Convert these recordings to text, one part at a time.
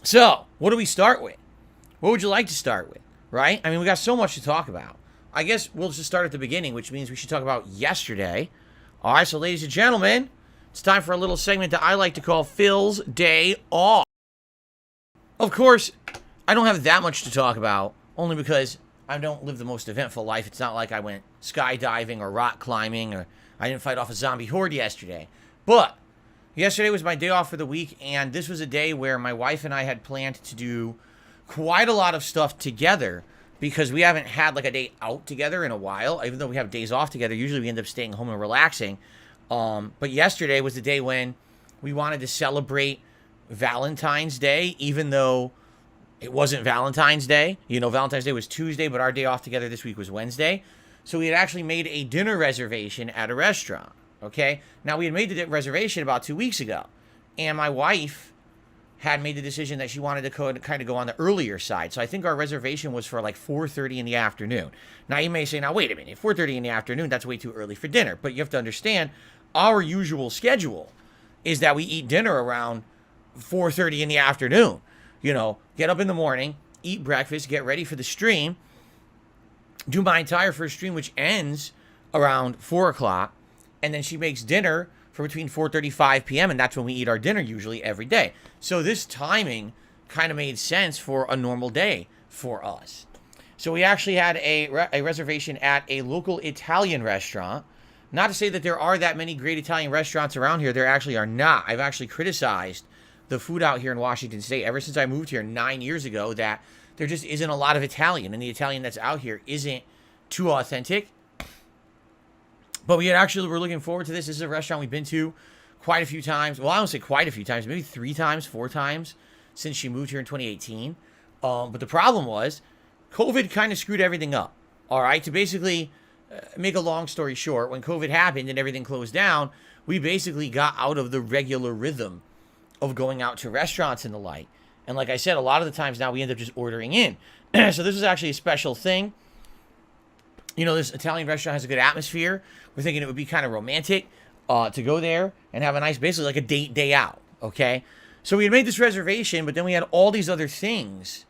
So, what do we start with? What would you like to start with, right? I mean, we got so much to talk about. I guess we'll just start at the beginning, which means we should talk about yesterday. All right, so ladies and gentlemen, it's time for a little segment that I like to call Phil's Day Off. Of course, I don't have that much to talk about, only because I don't live the most eventful life. It's not like I went skydiving or rock climbing, or I didn't fight off a zombie horde yesterday. But yesterday was my day off for the week, and this was a day where my wife and I had planned to do quite a lot of stuff together, because we haven't had like a day out together in a while. Even though we have days off together, usually we end up staying home and relaxing. But yesterday was the day when we wanted to celebrate Valentine's Day, even though it wasn't Valentine's Day. You know, Valentine's Day was Tuesday, but our day off together this week was Wednesday. So we had actually made a dinner reservation at a restaurant, okay? Now, we had made the reservation about 2 weeks ago, and my wife had made the decision that she wanted to kind of go on the earlier side. So I think our reservation was for like 4:30 in the afternoon. Now, you may say, now, wait a minute, 4:30 in the afternoon, that's way too early for dinner. But you have to understand, our usual schedule is that we eat dinner around 4:30 in the afternoon. You know, get up in the morning, eat breakfast, get ready for the stream, do my entire first stream, which ends around 4 o'clock, and then she makes dinner for between 4:30, 5 p.m., and that's when we eat our dinner usually every day. So this timing kind of made sense for a normal day for us. So we actually had a reservation at a local Italian restaurant. Not to say that there are that many great Italian restaurants around here. There actually are not. I've actually criticized the food out here in Washington State ever since I moved here 9 years ago, that there just isn't a lot of Italian, and the Italian that's out here isn't too authentic. But we're looking forward to this. This is a restaurant we've been to quite a few times. Well, I don't say quite a few times, maybe 3 times, 4 times since she moved here in 2018. But the problem was COVID kind of screwed everything up. All right, to basically make a long story short, when COVID happened and everything closed down, we basically got out of the regular rhythm of going out to restaurants and the like. And like I said, a lot of the times now we end up just ordering in. So this is actually a special thing. You know, this Italian restaurant has a good atmosphere. We're thinking it would be kind of romantic to go there and have a nice, basically like a date day out, okay? So we had made this reservation, but then we had all these other things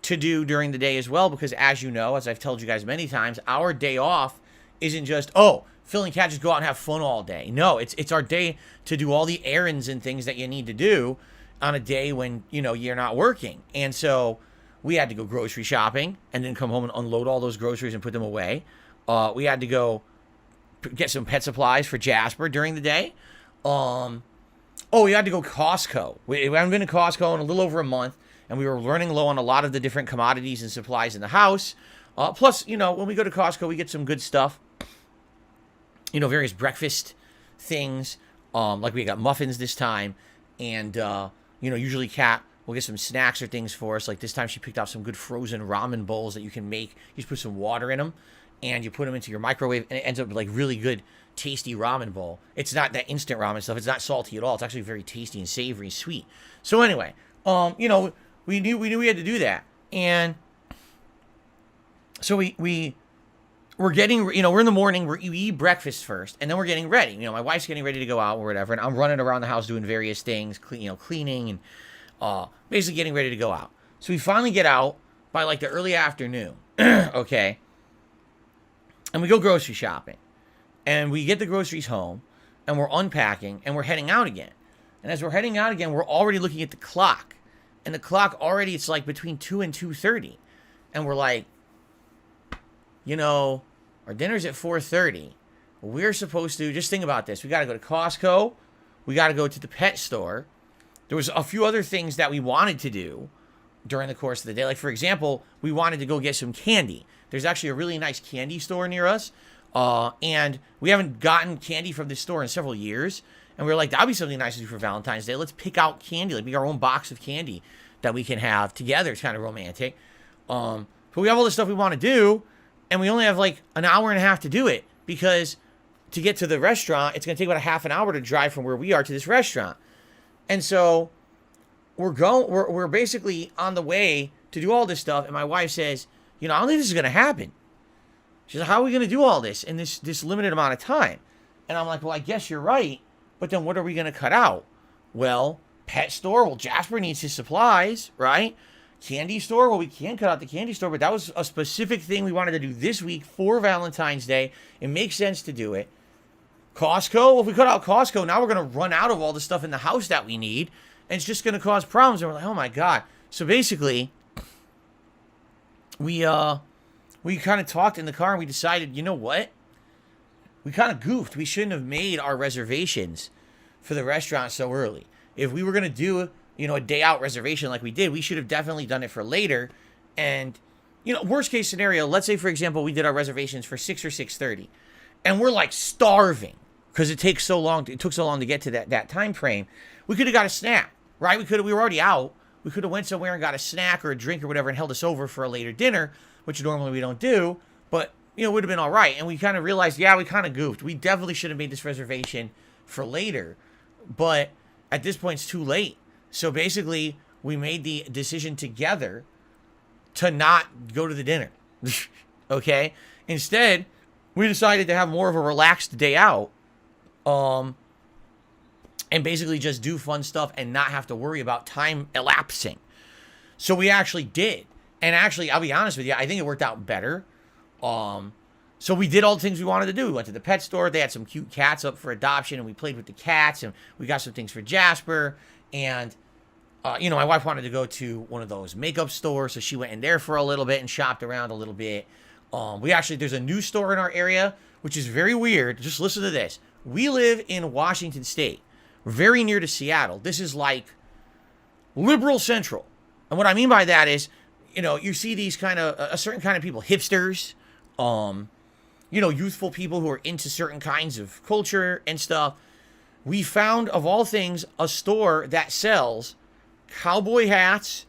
to do during the day as well, because as you know, as I've told you guys many times, our day off isn't just, oh, Phil and Kat just go out and have fun all day. No, it's our day to do all the errands and things that you need to do on a day when, you know, you're not working. And so we had to go grocery shopping and then come home and unload all those groceries and put them away. We had to go get some pet supplies for Jasper during the day. We had to go Costco. We haven't been to Costco in a little over a month, and we were running low on a lot of the different commodities and supplies in the house. Plus, you know, when we go to Costco, we get some good stuff. You know, various breakfast things. Like we got muffins this time. And, you know, usually Kat will get some snacks or things for us. Like this time she picked out some good frozen ramen bowls that you can make. You just put some water in them, and you put them into your microwave, and it ends up with like really good, tasty ramen bowl. It's not that instant ramen stuff. It's not salty at all. It's actually very tasty and savory, sweet. So anyway, you know, we knew we had to do that. And so we're getting, you know, we're in the morning, we eat breakfast first, and then we're getting ready. You know, my wife's getting ready to go out or whatever, and I'm running around the house doing various things, cleaning and basically getting ready to go out. So we finally get out by like the early afternoon, okay? And we go grocery shopping, and we get the groceries home, and we're unpacking, and we're heading out again. And as we're heading out again, we're already looking at the clock, and the clock already, it's like between 2 and 2:30, and we're like, you know, our dinner's at 4:30. We're supposed to, just think about this. We got to go to Costco. We got to go to the pet store. There was a few other things that we wanted to do during the course of the day. Like, for example, we wanted to go get some candy. There's actually a really nice candy store near us. And we haven't gotten candy from this store in several years. And we were like, that'd be something nice to do for Valentine's Day. Let's pick out candy, like make our own box of candy that we can have together. It's kind of romantic. But we have all this stuff we want to do, and we only have like an hour and a half to do it, because to get to the restaurant, it's going to take about a half an hour to drive from where we are to this restaurant. And so we're basically on the way to do all this stuff. And my wife says, you know, I don't think this is going to happen. She's like, how are we going to do all this in this limited amount of time? And I'm like, well, I guess you're right. But then what are we going to cut out? Well, Pet store, well, Jasper needs his supplies, right? Candy store, well, we can cut out the candy store, but that was a specific thing we wanted to do this week for Valentine's Day. It makes sense to do it. Costco, well, if we cut out Costco, now we're going to run out of all the stuff in the house that we need, and it's just going to cause problems. And we're like, oh my God. So basically, we kind of talked in the car, and we decided, you know what? We kind of goofed. We shouldn't have made our reservations for the restaurant so early. If we were going to do, a day out reservation like we did, we should have definitely done it for later. And, worst case scenario, let's say, for example, we did our reservations for 6 or 6:30, and we're like starving because it took so long to get to that time frame. We could have got a snack, right? We were already out. We could have went somewhere and got a snack or a drink or whatever and held us over for a later dinner, which normally we don't do, but, it would have been all right. And we kind of realized, yeah, we kind of goofed. We definitely should have made this reservation for later, but at this point, it's too late. So basically, we made the decision together to not go to the dinner. Okay? Instead, we decided to have more of a relaxed day out. And basically just do fun stuff and not have to worry about time elapsing. So we actually did. And actually, I'll be honest with you, I think it worked out better. So we did all the things we wanted to do. We went to the pet store. They had some cute cats up for adoption, and we played with the cats, and we got some things for Jasper. And, my wife wanted to go to one of those makeup stores, so she went in there for a little bit and shopped around a little bit. There's a new store in our area, which is very weird. Just listen to this. We live in Washington State, very near to Seattle. This is like liberal central. And what I mean by that is, you see these kind of, a certain kind of people, hipsters, youthful people who are into certain kinds of culture and stuff. We found, of all things, a store that sells cowboy hats,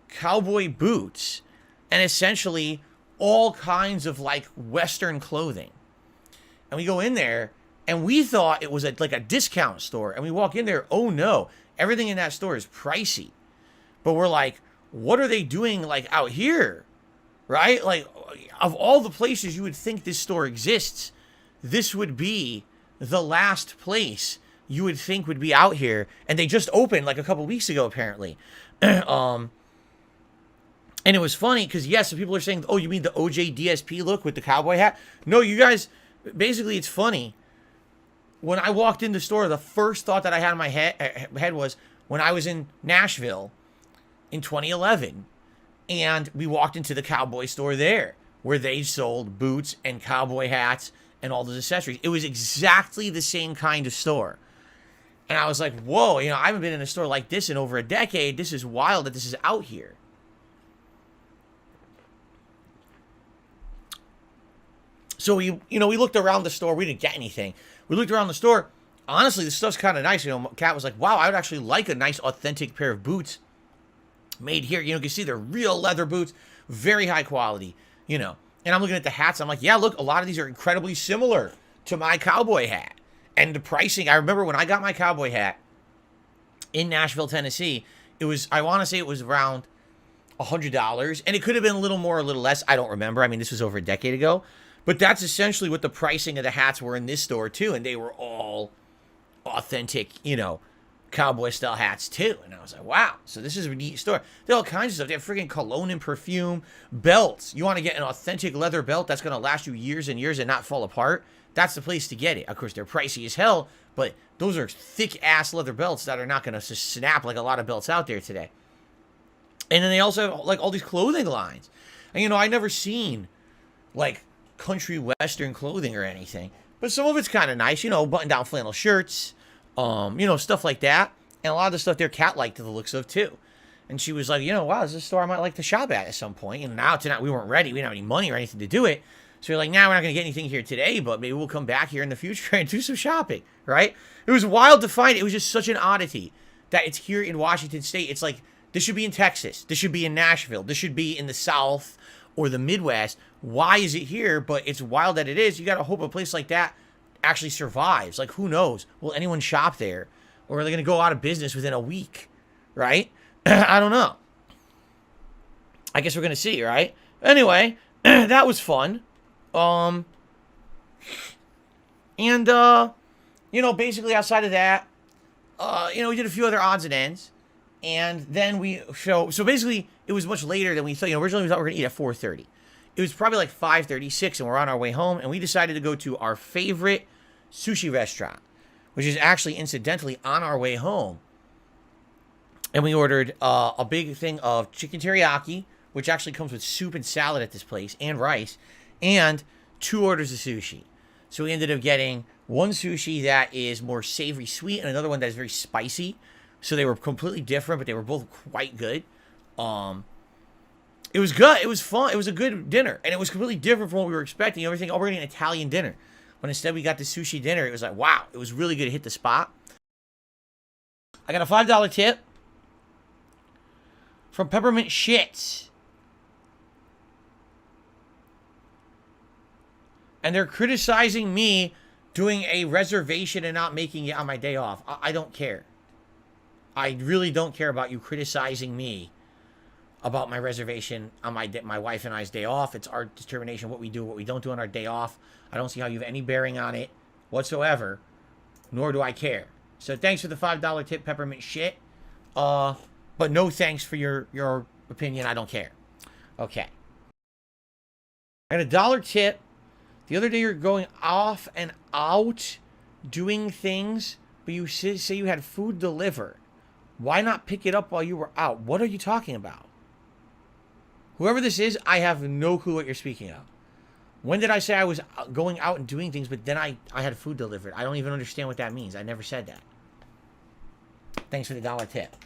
cowboy boots, and essentially all kinds of like Western clothing. And we go in there, and we thought it was like a discount store. And we walk in there, oh no, everything in that store is pricey. But we're like, what are they doing like out here? Right? Like, of all the places you would think this store exists, this would be the last place you would think would be out here. And they just opened like a couple weeks ago, apparently. And it was funny because, yes, some people are saying, oh, you mean the OJ DSP look with the cowboy hat? No, you guys, basically, it's funny. When I walked in the store, the first thought that I had in my head was when I was in Nashville in 2011. And we walked into the cowboy store there, where they sold boots and cowboy hats and all those accessories. It was exactly the same kind of store. And I was like, whoa, I haven't been in a store like this in over a decade. This is wild that this is out here. So we looked around the store. We didn't get anything. We looked around the store. Honestly, this stuff's kind of nice. Kat was like, wow, I would actually like a nice, authentic pair of boots made here. You can see they're real leather boots, very high quality, And I'm looking at the hats. I'm like, yeah, look, a lot of these are incredibly similar to my cowboy hat. And the pricing, I remember when I got my cowboy hat in Nashville, Tennessee, I want to say it was around $100. And it could have been a little more, a little less. I don't remember. I mean, this was over a decade ago. But that's essentially what the pricing of the hats were in this store, too. And they were all authentic, cowboy-style hats, too. And I was like, wow. So this is a neat store. They have all kinds of stuff. They have freaking cologne and perfume, belts. You want to get an authentic leather belt that's going to last you years and years and not fall apart? That's the place to get it. Of course, they're pricey as hell, but those are thick-ass leather belts that are not going to snap like a lot of belts out there today. And then they also have, like, all these clothing lines. And, I never seen, like, country western clothing or anything. But some of it's kind of nice, button-down flannel shirts, stuff like that. And a lot of the stuff there, Kat liked the looks of, too. And she was like, wow, this is a store I might like to shop at some point. And now, tonight, we weren't ready. We didn't have any money or anything to do it. So you're like, nah, we're not going to get anything here today, but maybe we'll come back here in the future and do some shopping, right? It was wild to find. It was just such an oddity that it's here in Washington State. It's like, this should be in Texas. This should be in Nashville. This should be in the South or the Midwest. Why is it here? But it's wild that it is. You got to hope a place like that actually survives. Like, who knows? Will anyone shop there? Or are they going to go out of business within a week, right? I don't know. I guess we're going to see, right? Anyway, that was fun. Basically outside of that, we did a few other odds and ends. And then so basically, it was much later than we thought. Originally we thought we were going to eat at 4:30. It was probably like 5:36, and we're on our way home, and we decided to go to our favorite sushi restaurant, which is actually incidentally on our way home. And we ordered a big thing of chicken teriyaki, which actually comes with soup and salad at this place, and rice, and 2 orders of sushi. So we ended up getting one sushi that is more savory sweet, and another one that is very spicy. So they were completely different, but they were both quite good. It was good. It was fun. It was a good dinner, and it was completely different from what we were expecting. You know, everything. Oh, we're getting an Italian dinner, but instead we got the sushi dinner. It was like, wow, it was really good. It hit the spot. I got a $5 tip from Peppermint Shits, and they're criticizing me doing a reservation and not making it on my day off. I don't care. I really don't care about you criticizing me about my reservation on my wife and I's day off. It's our determination what we do, what we don't do on our day off. I don't see how you have any bearing on it whatsoever, nor do I care. So thanks for the $5 tip, Peppermint Shit. But no thanks for your opinion. I don't care. Okay. I got a $1 tip. The other day you're going off and out doing things, but you say you had food delivered. Why not pick it up while you were out? What are you talking about? Whoever this is, I have no clue what you're speaking of. When did I say I was going out and doing things, but then I had food delivered? I don't even understand what that means. I never said that. Thanks for the $1 tip.